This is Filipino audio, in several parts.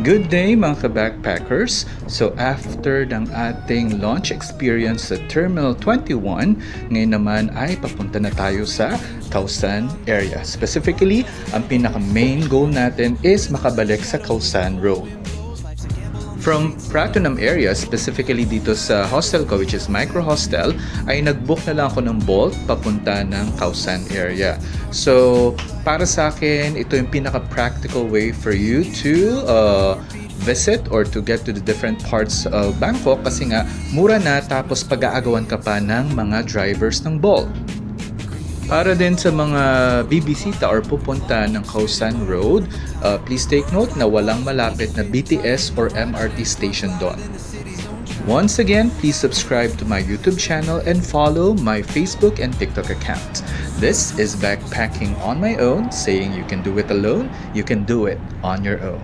Good day mga ka-backpackers! So after ng ating launch experience sa Terminal 21, ngayon naman ay papunta na tayo sa Khao area. Specifically, ang pinaka-main goal natin is makabalik sa Khao Road. From Pratunam area, specifically dito sa hostel ko which is Micro Hostel, ay nag-book na lang ako ng Bolt papunta ng Khao area. So, para sa akin, ito yung pinaka-practical way for you to visit or to get to the different parts of Bangkok kasi nga mura na tapos pag-aagawan ka pa ng mga drivers ng Bolt. Para din sa mga bibisita or pupunta ng Khao Road, please take note na walang malapit na BTS or MRT station doon. Once again, please subscribe to my YouTube channel and follow my Facebook and TikTok account. This is Backpacking on My Own, saying you can do it alone, you can do it on your own.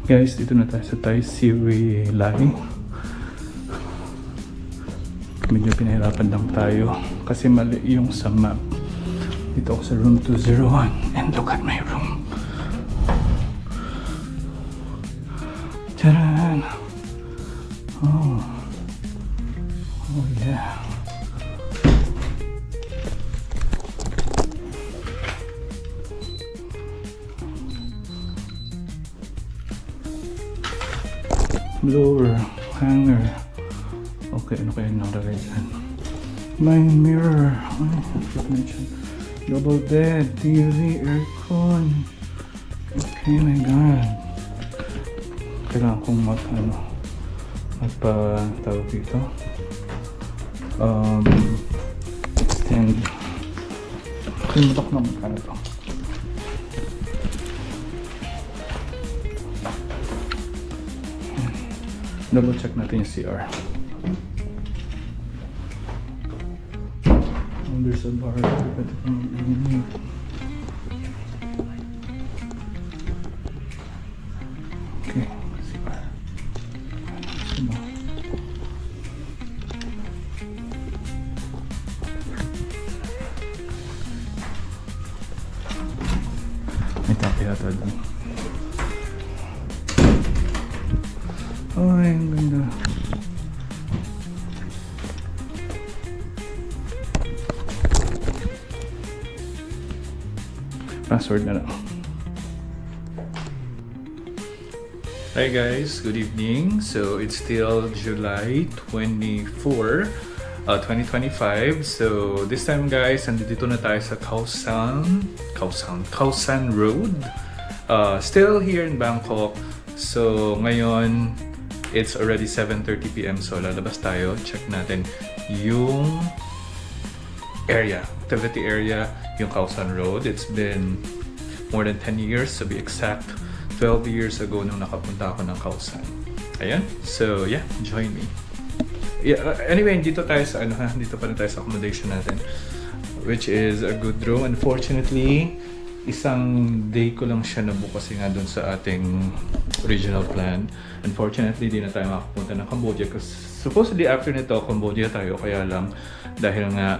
Guys, dito na tayo sa Thai Siri Lai. Medyo pinahirapan lang tayo kasi mali yung sa map. Dito ako sa room 201 and look at my room. Charan! Oh yeah. Blower, hanger. Okay, ano kaya nakalagay dyan? My mirror. Ay, na dyan. Double bed, TV, aircon. Okay, my God. Kailangan kong tawag dito. Extend. Kalimutak na magkano to. Double check natin yung CR. Oh, there's a bar. Okay, CR. May tapi yata doon. Ay, ang ganda. Password na lang. Hi guys, good evening. So it's still July 24, 2025. So this time guys, nandito na tayo sa Khao Road. Still here in Bangkok. So ngayon, it's already 7:30 PM, so lalabas tayo, check natin yung activity area, yung Khao Road. It's been more than 10 years, to be exact, 12 years ago nung nakapunta ako ng Khao. Ayan, so yeah, join me. Yeah, anyway, dito tayo sa dito pa rin tayo sa accommodation natin, which is a good room. Unfortunately, isang day ko lang siya nabook kasi nga doon sa ating original plan. Unfortunately, di na tayo makapunta ng Cambodia kasi supposedly after nito, Cambodia tayo. Kaya lang, dahil nga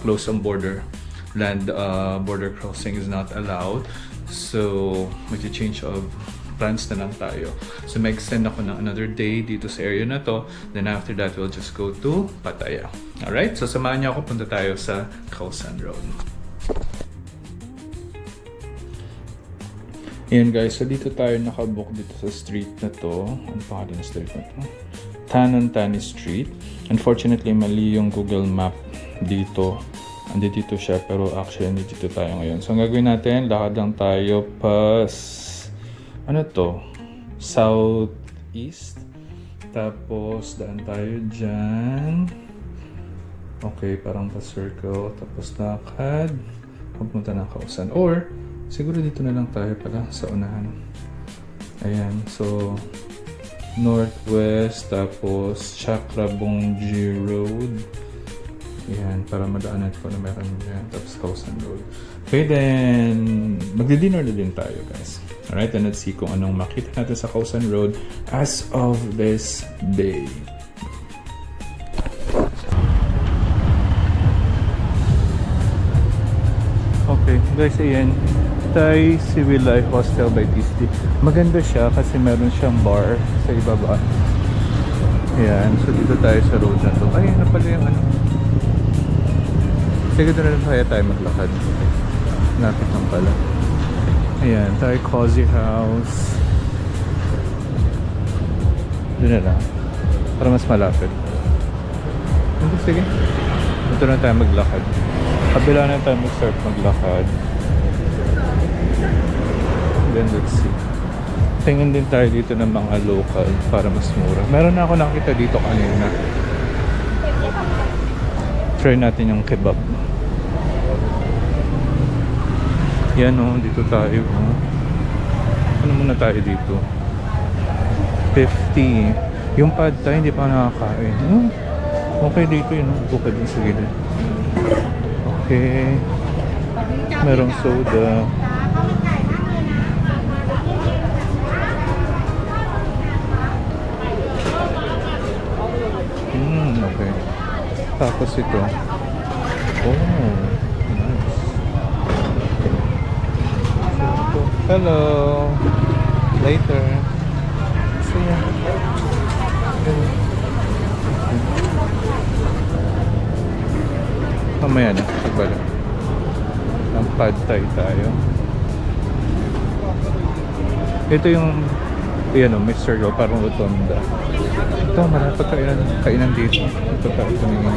close ang border, border crossing is not allowed. So, mag-change of plans na lang tayo. So, mag-extend ako ng another day dito sa area na to. Then after that, we'll just go to Pattaya. Alright? So, samahan niyo ako, punta tayo sa Khao Road. Ayan guys, so dito tayo nakabook dito sa street na to. Ano pa ng street na to? Tanantani Street. Unfortunately, mali yung Google Map dito. Andito siya, pero actually dito tayo ngayon. So ang gagawin natin, lakad lang tayo pas... Ano to? Southeast. Tapos, daan tayo dyan. Okay, parang pa-circle. Tapos, lakad. Pupunta ng Kausan. Or, siguro dito na lang tayo pala sa unahan. Ayan, so, northwest, tapos, Chakrabongji Road. Ayan, para madaanan ko na meron dyan. Tapos, Kausan Road. Okay, then, magdi-dinner na din tayo, guys. Alright, and let's see kung anong makita natin sa Kausan Road as of this day. Okay, guys, ayan. Thai Civilay Hostel by Tisli. Maganda siya kasi meron siyang bar sa ibaba. Ayan, so dito tayo sa road na to. Ay, ano pala yung ano? Sige, doon na lang kaya tayo maglakad. Lapit lang pala. Ayan, Thai Cozy House. Doon na lang. Para mas malapit. Sige. Dito na tayo maglakad. Kabila na tayo mag-start maglakad. Then let's see. Tingin din tayo dito ng mga local para mas mura. Meron na ako nakita dito kanina. Try natin yung kebab. Yan o, dito tayo. Ano muna tayo dito? 50. Yung pad tayo hindi pa nakakain. Okay dito yun. Bukad din sa gilid. Okay. Merong soda. Okay. Tapos ito. Oh. Hello. Later. See ya. Mamaya na. Pagbala. Ang pad thai tayo. Ito yung yan o, may circle. Parang rotonda. Ito, marapag kainan dito. Ito tayo tumingin.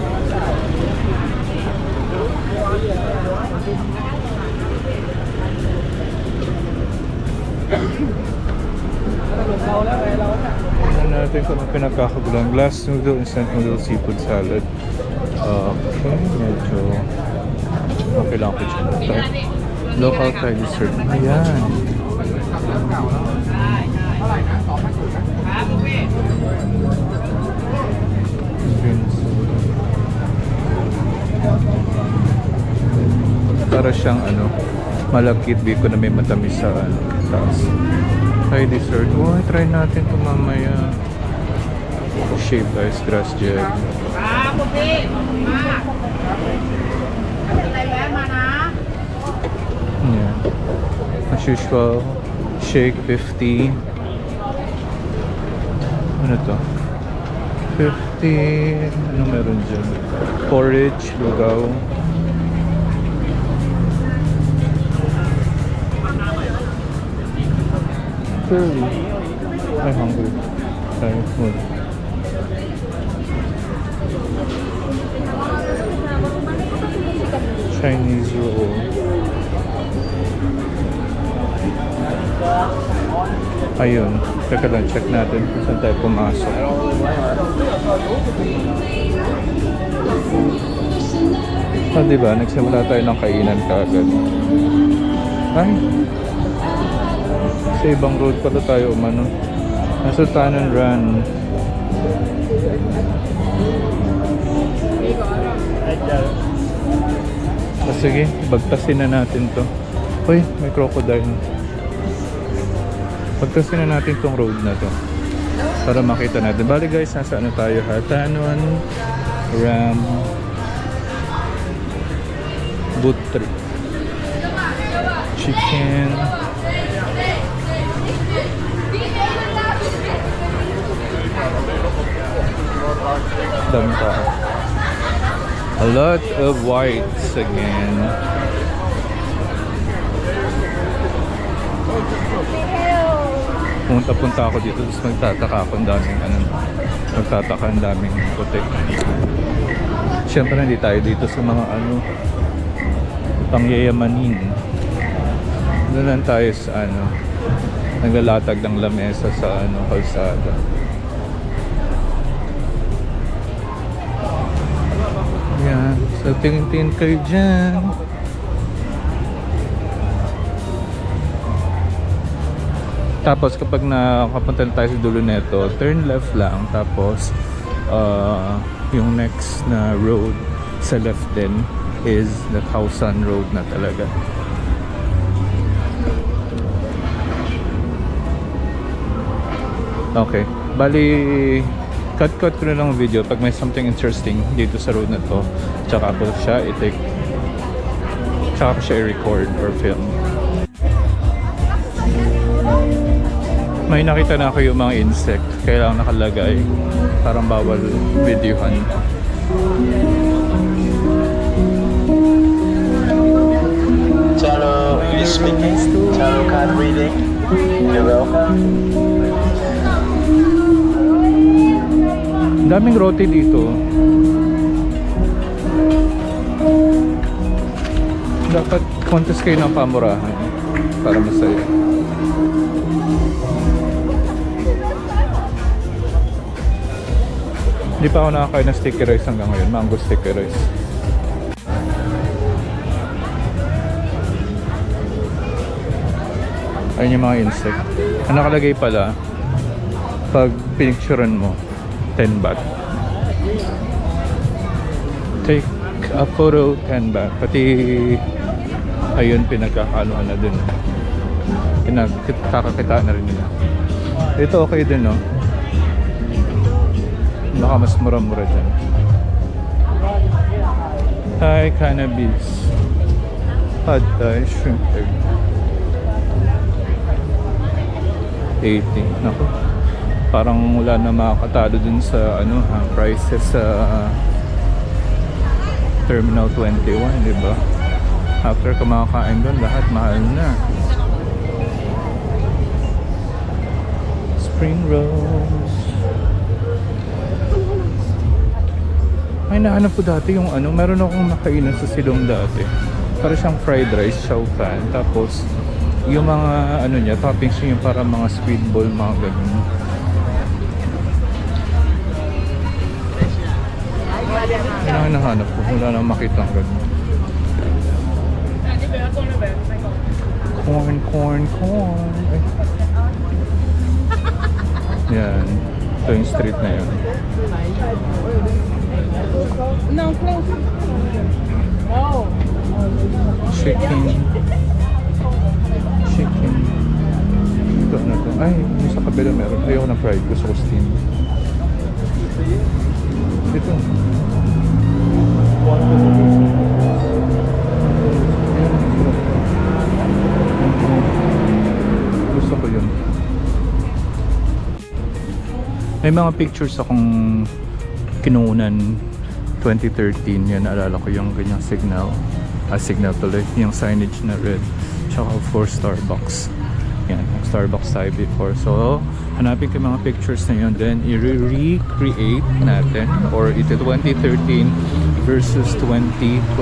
Tingnan natin kung ano pinagkakagulang. Glass noodle, instant noodle, seafood salad. Okay, medyo okay lang ako dyan. Local Thai dessert. Ayan. Para siyang ano, malagkit biko na may matamis sa ano, taas. Thai dessert. Oh, try natin ito mamaya. Shaved ice grass gel. Yeah. As usual, shake 50. Ano to? 50. Ano meron dyan? Porridge, lugaw. I'm hungry. Trying food. Chinese roll. Ayun. Teka lang, check natin kung saan tayo pumasok. Diba? Nagsimula tayo ng kainan kaagad. Ay! Sa ibang road pala tayo umano. Nasa Tanan Run. Sige, bagtasin na natin to. Uy, may crocodile. Bagtasin na natin tong road na to para makita natin. Bali guys, nasa ano tayo ha? Tanan Ram Butri Chicken. Dami pa. A lot of whites again. Punta-punta ako dito, tapos magtataka ako ang daming magtataka ang daming puti. Siyempre hindi tayo dito sa mga pangyayamanin. Doon lang tayo sa naglalatag ng lamesa sa kalsada. Tingin-tingin kayo dyan. Tapos kapag nakapunta na tayo sa dulo nito, turn left lang. Tapos yung next na road sa left din is the Khao San Road na talaga. Okay, bali cut ko na lang ang video pag may something interesting dito sa road na to, tsaka ko siya i-take, tsaka ko siya i-record or film. May nakita na ako yung mga insect, kaya lang nakalagay, parang bawal videohan. Channel English speaking, channel card reading. You're welcome. Daming roti dito. Dapat contest kayo ng pamurahan para masaya. Hindi pa ako nakakain ng sticky rice hanggang ngayon. Mango sticky rice. Ayun yung mga insect. Ang nakalagay pala, pag pinicturean mo, 10 baht. Take a photo, 10 baht. Pati ayun, pinagkakaluhan na dun. Pinagkakakitaan na rin nila. Ito okay din, no? Baka mas mura-mura dyan. Thai cannabis. Pad Thai shrimp egg. 80. Naku. Parang wala na makakatalo dun sa ano ha, prices sa Terminal 21, di ba? After kumakain dun, lahat mahal na. Spring rolls. Ay, nahanap ko dati yung ano, meron akong makainan sa Silong dati. Para siyang fried rice, chow fan. Tapos, yung mga ano niya, toppings niya para mga squid ball, mga ganun. Ay, nahanap ko. Wala nang makita ang ganun. Corn. Ay. Yan. Ito yung street na yun. No, close. No. Chicken. Ito na to. Ay, yung sa kabila meron. Ayaw ng fried. Gusto ko steam. Ito. Gusto ko yun. May mga pictures akong kinunan 2013. Yan, naalala ko yung ganyang signal. Signal tuloy. Yung signage na red. Tsaka of course Starbucks. Yan, Starbucks tayo before. So, hanapin ko yung mga pictures na yun. Then, i-recreate natin. Or ito 2013 versus 2025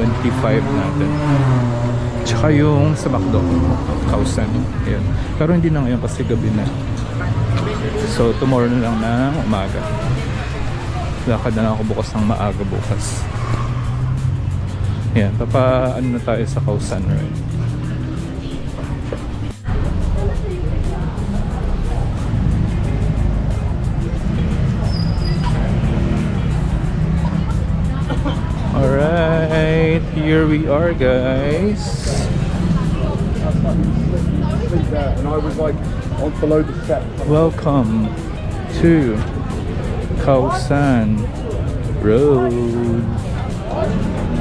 natin. Tsaka yung sa McDo. Khao San. Yan. Pero hindi na ngayon kasi gabi na. So, tomorrow na lang na umaga. Lakad na lang ako bukas ng maaga bukas. Yan, ano na tayo sa Khao San, right? Alright, here we are, guys. And I was like on below the step. Welcome to Khao San Road.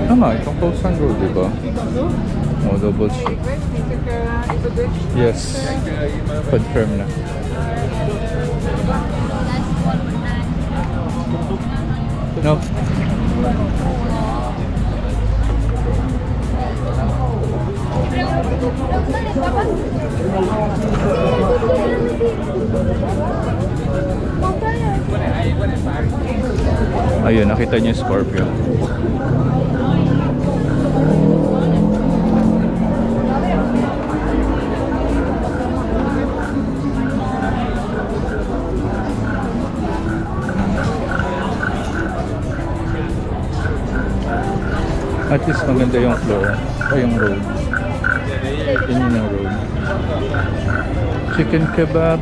Tama, itong Khao San Road, diba? Oh, double check. Yes, confirm na. No. Ayun, nakita niyo yung Scorpio. At least maganda yung floor. O yung road. Yun yung road. Chicken kebab.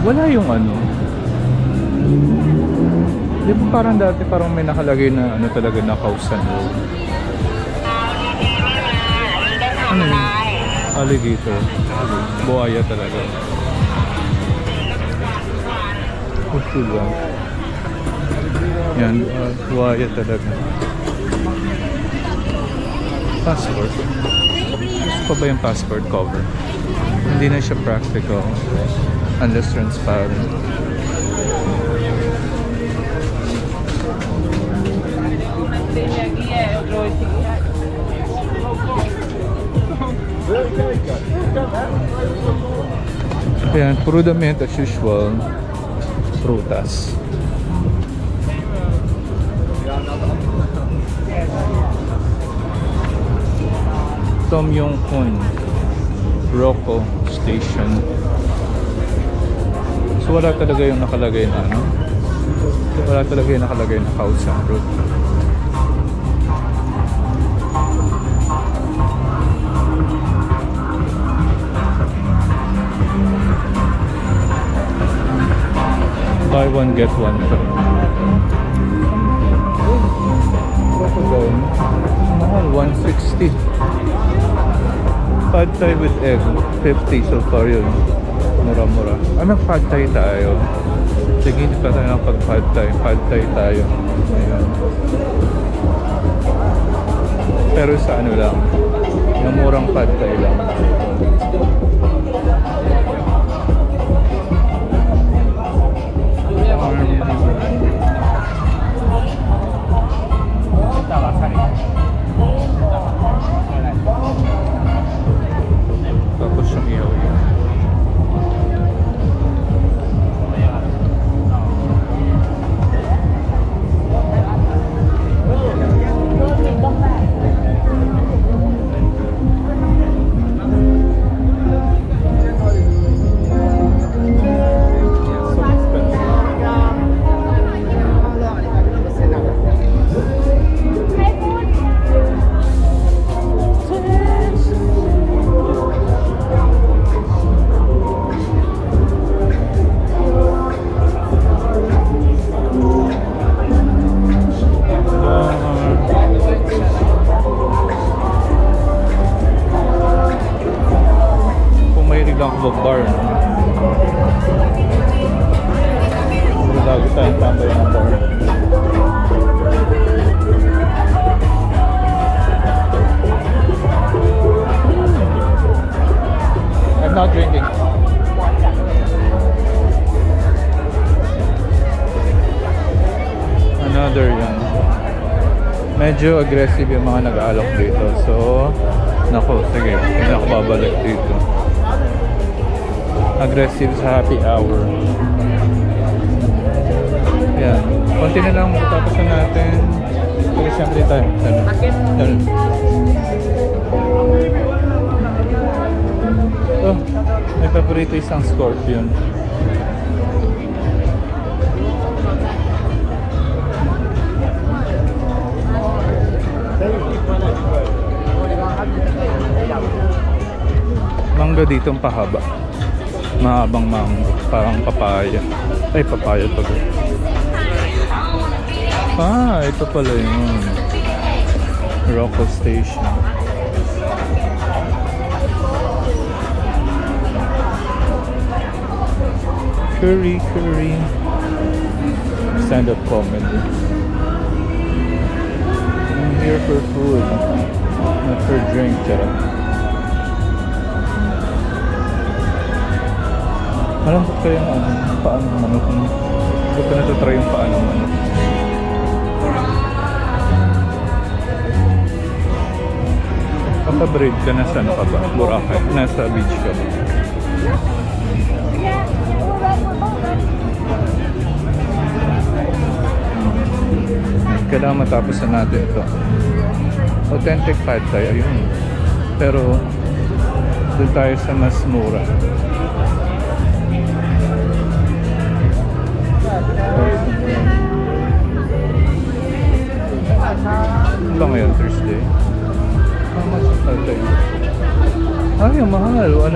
Wala yung ano. Di ba parang dati parang may nakalagay na ano talaga na Kausan Road. Ano yun? Alligator. Buhaya talaga. Puso lang. Yan, buhaya talaga. Passport. Gusto pa ba yung passport cover? Hindi na siya practical unless transparent. Ayan, puro damit as usual. Prutas. Tom Yong Kun Rocco Station. So wala talaga yung nakalagay na ano. Wala talaga yung nakalagay na Kausan Road. Buy one get one. Crocodile. Mahal, 160. Pad Thai with egg, 50 so far yun. Mura-mura. Mag-pad Thai tayo. Sige, hindi pa tayo ng pag-pad Thai. Pad Thai tayo. Ayan. Pero sa ano lang, yung murang pad Thai lang. Tapos yung ihaw yun. Bar. Lagi tayong tambay ng bar. I'm not drinking. Another yan. Medyo aggressive yung mga nag-aalok dito. So, nako, sige. Hindi ako babalik dito. Aggressive sa happy hour. Yan. Konti na lang matapos na natin. Sige, siyempre tayo. Yan. Oh, may paborito isang scorpion. Mangga ditong pahaba. Mahabang mango, parang papaya. Ay, papaya to. Ah, ito pala yun. Rocco Station. Curry. Stand-up comedy. I'm here for food, not for drink, charot. Malambot ko yung paano manok. Hindi ko natatry yung paano manok. Kapabreed ka na saan ka ba? Boracay. Nasa beach ka ba? Kailangan matapos na natin ito. Authentic pad thai, ayun. Pero doon tayo sa mas mura.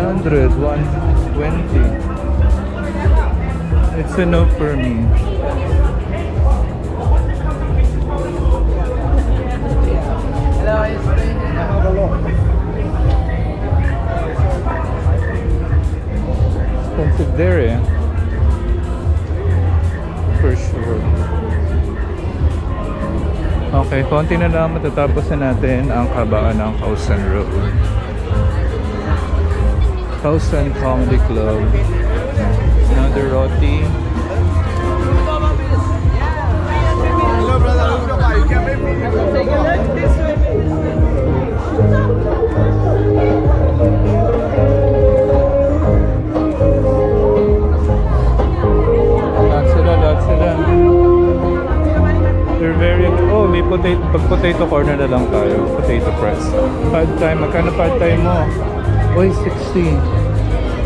100, 120. It's enough for me. Expensive there eh. For sure. Okay, konti na lang matatapos na natin ang kabaan ng Kausan Road. Kausan Comedy Club. Another roti. Lahat sila. They're very... Oh, may potato... Pag potato corner na lang tayo. Potato press. Pad thai. Magkano pad thai mo? Oy, 60.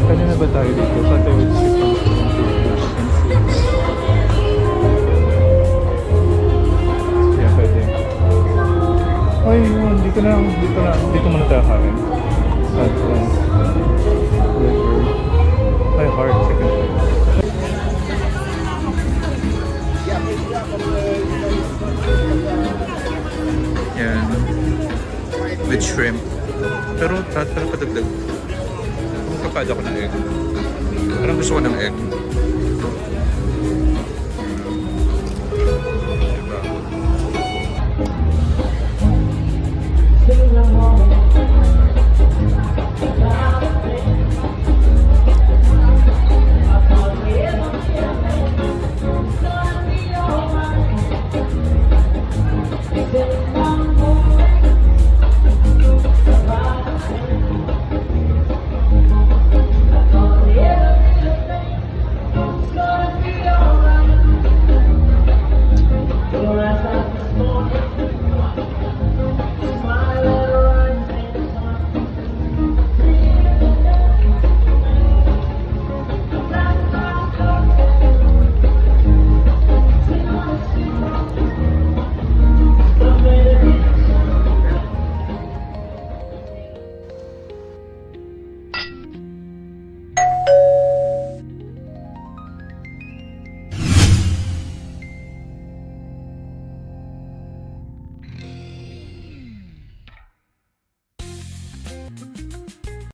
Kanina ba tayo dito? Sa tayo with chicken. Yeah, pwede. Ay, yun. Dito muna tayo kain. Pad thai. Liver. Ay, hard chicken. Yan. With shrimp. Pero padagdag. Kapag ako ng egg. Parang gusto ko ng egg.